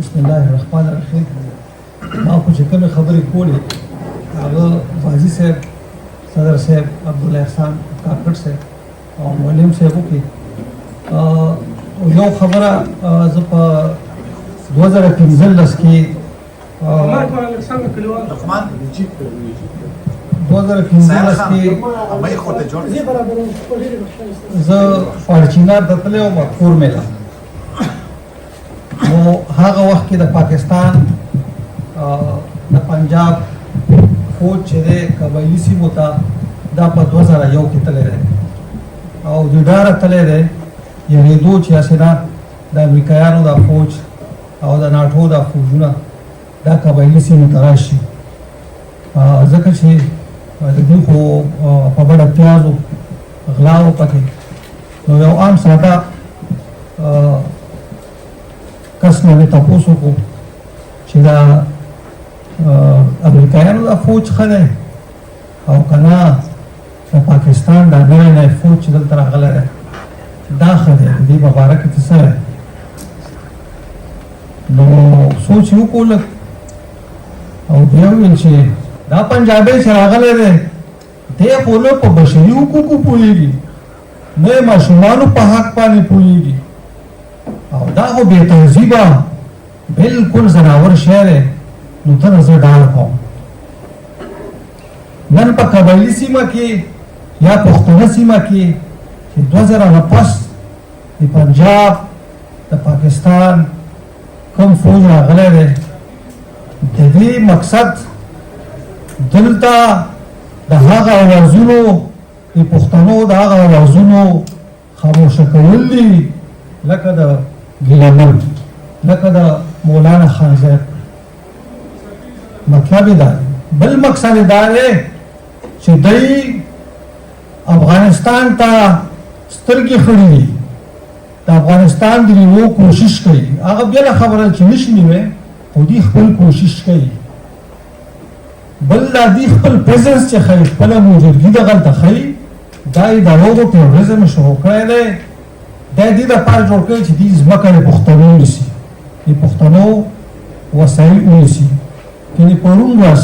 بسم الله الرحمن الرحیم. ما خو چې کومې خبرې کولې هغه غازي صاحب، صدر صاحب، عبدالله احسان کاکړ صاحب او معلم صاحب وکړي. یو خبره زه په 2015 کې 2015 کې زه فارچینار ته تللی وم کور میله. نو هغه وخت کې د پاکستان د پنجاب فوج چې دی قبایلي سیمو ته دا په 2001 کې تللی دی او د ډاره تللی دی. یعنېدو چې هسې نه د امریکایانو دا فوج او د ناټو دا فوجونه دا قبایلي سیمو ته راشي، ځکه چې د دوی خو په بډه پیازو غلاو پکې. نو یو عام ساده کس نه مې تپوس وکړو چې دا امریکایانو دا فوج ښه دی او که نه د پاکستان دا نوی نوی فوج چې دلته راغلی دی دا ښه دی، د دې په باره کې څه دی. نو سوچ یې وکړو لږ او بیا وویل چې دا پنجابی چې راغلی دی دی خو نه په بشري حقوقو پوهېږي، نه یې ماشومانو په حق باندې پوهېږي او دا خو بې تهذیبه بلکل زناور شی دی. نو ته نه زه ډار کوم. نن په قبایلي سیمه کې یا پښتنه سیمه کې چې 2000 نه پس د پنجاب د پاکستان کوم فوج راغلی دی، د دې مقصد دلته د هغه اوازونو د پښتنو د هغه اوازونو خاموشه کول دي، لکه د ګیلامل، لکه د مولانا خانزیر. مطلب یې دا بل مقصد یې دا دی چې دوی افغانستان ته سترګې خړې دي، د افغانستان د نیولو کوشش کوي. هغه بله خبره چې نشي نیوی خو دوی خپل کوشش کوي. بل دا دوی خپل پریزنس چې ښایي، خپله موجودګي دغلته ښایي، دا یې د هغو ټیروریزم شروع کړی دی. دا دې دپاره جوړ کړی چې دوی ځمکه د پښتنو ونیسي، د پښتنو وسایل ونیسي. یعنې پرون ورځ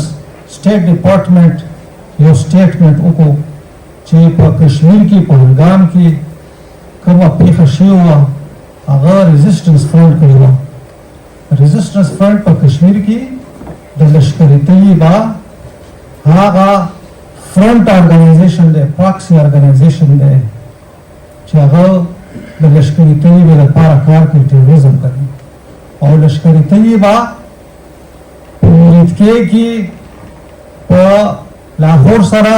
سټیټ ډپارټمنټ یو سټیټمنټ وکړو چې په کشمیر کې پهلګام کې کومه پېښه شوې وه هغه ریزسټنس فرنټ کړې وه. ریزسټنس فرنټ په کشمیر کې د لشکري طیبه هغه فرنټ ارګنایزیشن دی، پاکسي ارګنایزیشن دی چې هغه د لشکري طیبې لپاره کار کوي، ټیروریزم کوي. او لشکري طیبه په میرتکې کې په لاهور سره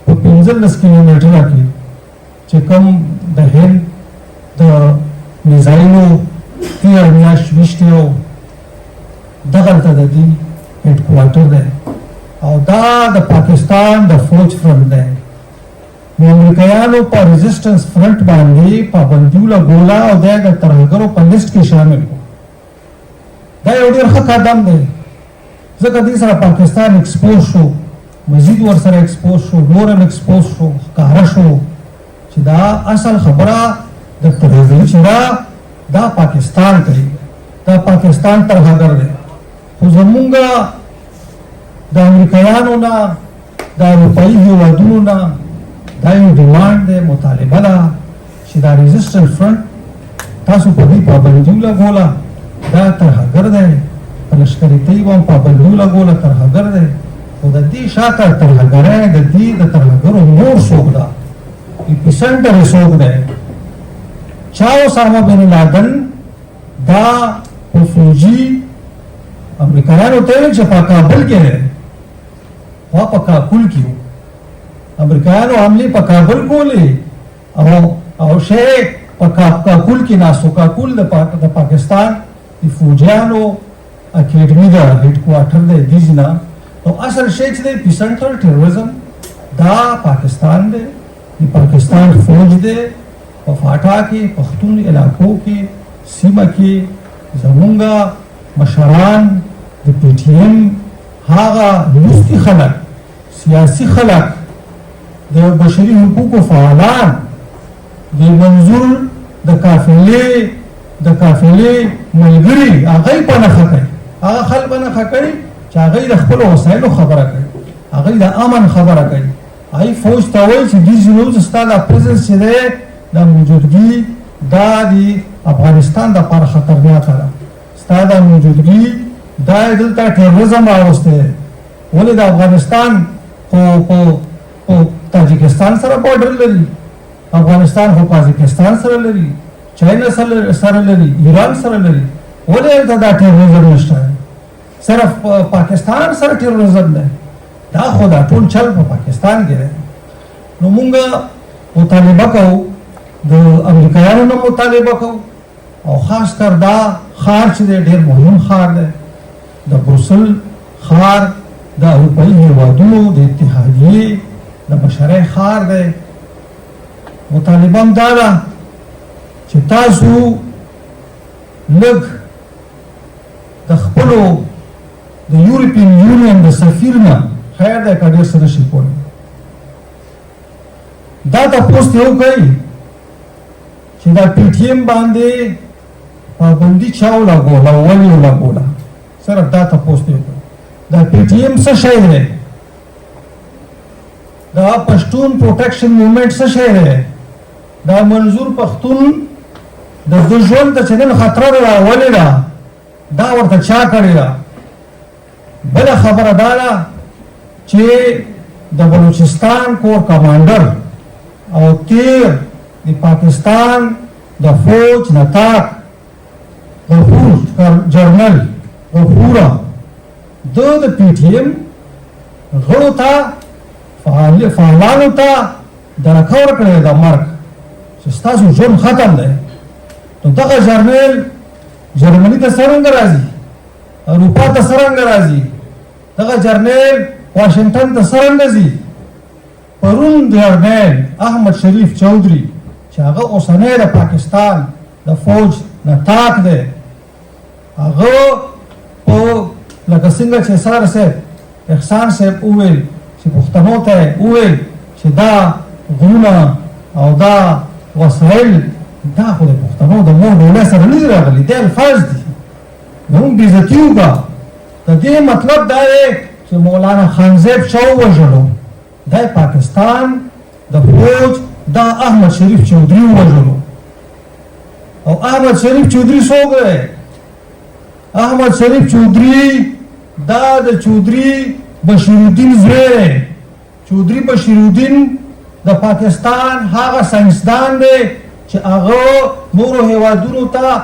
په 15 کیلومیټره کې چې کوم د هند د میزایلو تیر میاشت ویشتې و دغلته د دوی هیډ کوارټر دی او دا د پاکستان د فوج فرنټ دی. نو امریکایانو په ریزسټنس فرنټ باندې پابندي ولګوله او دا د ترهګرو په لیسټ کې شامل و. دا یو ډېر ښه قدم دی ځکه دې سره پاکستان ایکسپوز شو، مزید ورسره ایکسپوز شو، نور هم ایکسپوز شو، ښکاره شو چې دا اصل خبره د ترهګري چې دا پاکستان کوي، دا پاکستان ترهګر دی. خو زمونږ د امریکایانو نه د اروپایي هېوادونو نه دا یو ډیمانډ دی، مطالبه ده چې دا ریزسټنس فرنټ تاسو په دې پابندي ولګوله، دا ترهګر دی. په لشکري طیبه هم پابندي ولګوله، ترهګر دی. خو د دې شاته ترهګرۍ د دې د ترهګرو نور څوک ده، اپیسنټر یې څوک دی. چا اسامه بن لادن دا په فوجي امریکایانو ته ویل چې په کابل کې دی، خو په کابل کې و. امریکایانو حملې په کابل کولې او شی په کابل کې ناست و. کابل د پاکستان د فوجیانو اکیډمي ده، هیډ کوارټر دی دې ځای نه. نو اصل شی چې دی اپیسنټر ټیروریزم دا پاکستان دی، د پاکستان فوج دی. په فاټا کې پښتون علاقو کې سیمه کې زمونږ مشران د پی ټي ایم هغه لوستي خلک، سیاسي خلک، د بشري حقوقو فعالان د منظور د قافلې د قافلې ملګري هغه یې په نښه کوي، هغه خلک په نښه کوي چې هغه د خپلو وسایلو خبره کوي، هغه د امن خبره کوي، هغه فوج ته وایي چې دې زموږ ستا دا پرزنس چې دی دا موجودګي دا د افغانستان دپاره خطرناکه ده، ستا دا موجودګي دا یې دلته ټیرریزم راوستی دی. ولې د افغانستان خو په تاجکستان سره بارډر لري، افغانستان خو پاکستان سره لري، چاینا سره لري، ایران سره لري، ولې دلته دا ټیرریزم نشته؟ صرف پاکستان سره ټیرریزم دی؟ دا خو دا ټول چل په پاکستان کې دی. نو مونږ مطالبه کوو، د امریکایانو نه مطالبه کوو، او خاص کر دا ښار چې دی ډېر مهم ښار دی، د بروسل ښار د اروپایي هېوادونو د اتحادیې د مشرۍ ښار دی. مطالبه هم دا ده چې تاسو لږ د خپلو د یورپین یونین د سفیر نه خیر دی که ډېر څه نشي کولی، دا تپوس یې وکړئ چې دا پی ټي ایم باندې پابندي چا ولګوله او ولې ولګوله، صرف دا تپوس یې وکړئ. دا پی ټي ایم څه شی دی؟ دا پښتون پروټیکشن موومنټ څه شی دی؟ دا منظور پښتون د ده ژوند ته چې نن خطره راولې ده دا ورته چا کړې ده؟ بله خبره دا ده چې د بلوچستان کور کمانډر او تیر د پاکستان د فوج نتاق غفور جرنل غفوره د پی ټي ایم غړو ته فعالانو ته درکه ورکړې ده مرګ چې ستاسو ژوند ختم دی. نو دغه جرنیل جرمني ته څرنګه راځي؟ اروپا ته څرنګه راځي؟ دغه جرنیل واشنگټن ته څرنګه ځي؟ پرون جرنیل احمد شریف چودھری چې هغه اوسنی د پاکستان د فوج نتاق دی، هغه په لکه څنګه چې سر صاحب احسان صاحب وویل چې پښتنو ته وویل چې دا غرونه او دا وسایل دا خو د پښتنو د مور ډوله سره نه دي راغلي، دا الفاظ دي، نو موږ بېعزتي وکړه. د دې مطلب دا دی چې مولانا خانزیب چا ووژلو؟ دا پاکستان د فوج دا احمد شریف چودھری ووژلو. او احمد شریف چودھری څوک دی؟ احمد شریف چودھری دا د چودھری بشیرالدین زوی دی. چودھری بشیرالدین د پاکستان هغه ساینسدان دی چې هغه نورو هیوادونو ته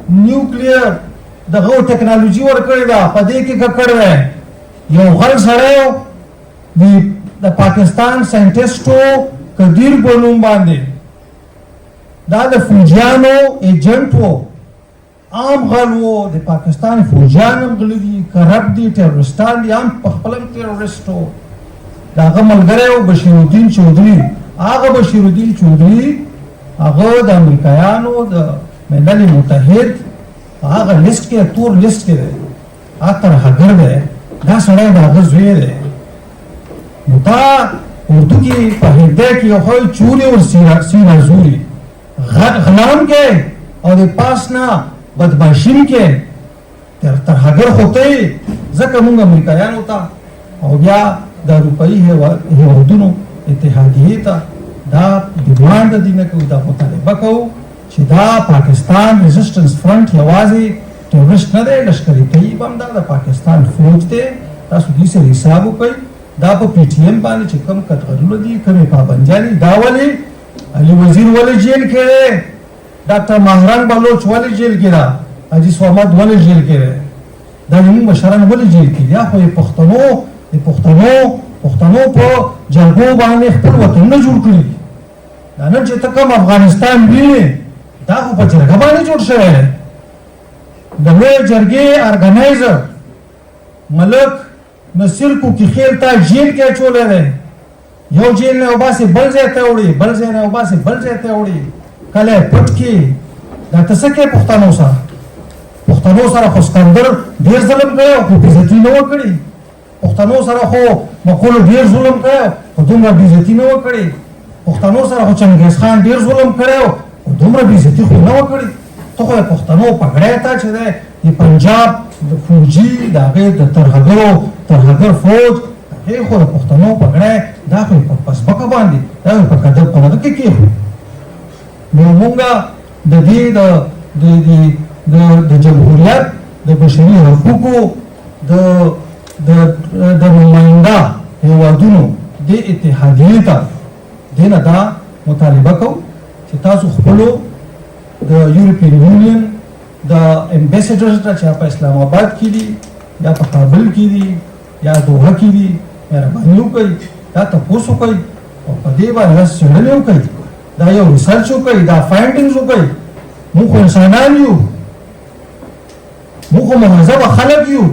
نیوکلیر دغه ټکنالوژي ورکړې ده، په دې کې ککړ دی. یو غل سړی د پاکستان ساینټسټو قدیر په نوم باندې دا د فوجیانو ایجنټ و، عام غل و، د پاکستان فوجیان هم غلي دي، کرپټ دي، ټیرورسټان دي، هم په خپل هم ټیرورسټ و. د هغه ملګری و بشیرالدین چودھری. هغه بشیرالدین چودھری هغه د امریکایانو د ملل متحد هغه لیست کې تور لیست کې دی، هغه ترهګر دی، دا سړی د هغه زوی دی. نو دا اردو کې په هندی کې یو ښایي چورې ور سینه زوري، غلام کې او د پاس نه بدماشین کې ترهګر خو ته یې، ځکه موږ امریکایانو ته او بیا د اروپایي هیوادونو اتحادیې ته دا ډیمانډ دي نه کوو، دا مطالبه کوو چې دا پاکستان ریزسټنس فرنټ یوازې ټیرورسټ نه دی، لشکري طیب هم دا د پاکستان فوج دی. تاسو دې سره حساب وکړئ. دا په پی ټي ایم باندې چې کوم کټغرونه دي، کومې پابندیانې، دا ولې علي وزیر ولې جیل کې دی؟ ډاکټر ماهرنګ بلوچ ولې جیل کې ده؟ حاجي صمد ولې جیل کې دی؟ دا زموږ مشران ولې جیل کې دي؟ یا خو د پښتنو په جرګو باندې خپل وطنونه جوړ کړي دي. دا نن چې ته کوم افغانستان وینې دا خو په جرګه باندې جوړ شوی دی. د لویې جرګې ارګنایزر ملک نصیر کوکیخیل ته جیل کې اچولی دی. یو جیل نه وباسي بل ځای ته وړي، بل ځای نه وباسي بل ځای ته وړي، کله یې پټ کړي. دا ته څه کوې پښتنو سره؟ پښتنو سره خو سکندر ډېر ظلم کړی خو بېعزتي نه وکړي. پښتنو سره خو مقولو ډېر ظلم کړی خو دومره بېعزتي نه وکړي. پښتنو سره خو چنګیز خان ډېر ظلم کړی خو دومره بېعزتي خو نه وکړي. ته خو پښتنو پګړی ته چې دی د پنجاب د فوجي د هغې د ترهګر فوج هغې خو د پښتنو پګړی دا خو یې په پسبکه باندې دا خو یې په قدر په دغه کې کېښود. نو مونږ د دې د جمهوریت د بشري حقوقو د نماینده هېوادونو دې اتحادیې ته دې نه دا مطالبه کوو چې تاسو خپلو د یورپین یونین د امبیسډرز ته چې په اسلام آباد کې دي یا په کابل کې دي یا دوحه کې دي مهرباني وکړئ دا تپوس وکړئ او په دې باندې څېړنې وکړئ دا یو ریسرچ وکړئ دا فایندنګز وکړئ. موږ خو انسانان یو موږ خو مهذبه خلک یو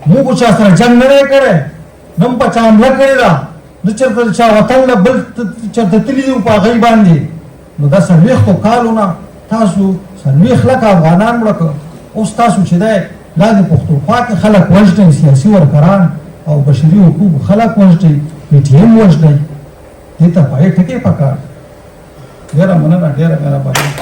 موږ خو چا سره جنګ نه دی کړی نه مو په چا حمله کړې ده نه چېرته چا وطن نه بل چېرته تللي دي په هغوی باندې. نو دا 40 کالونه تاسو 40 لکه افغانان مړه کړه. اوس تاسو چې دی لا د پښتونخوا کې خلک وژنئ سیاسي ورکران او بشري حقوقو خلک وژنئ PTM وژنئ دې ته باید ټکې پکار. ډېره مننه ډېره مهرباني.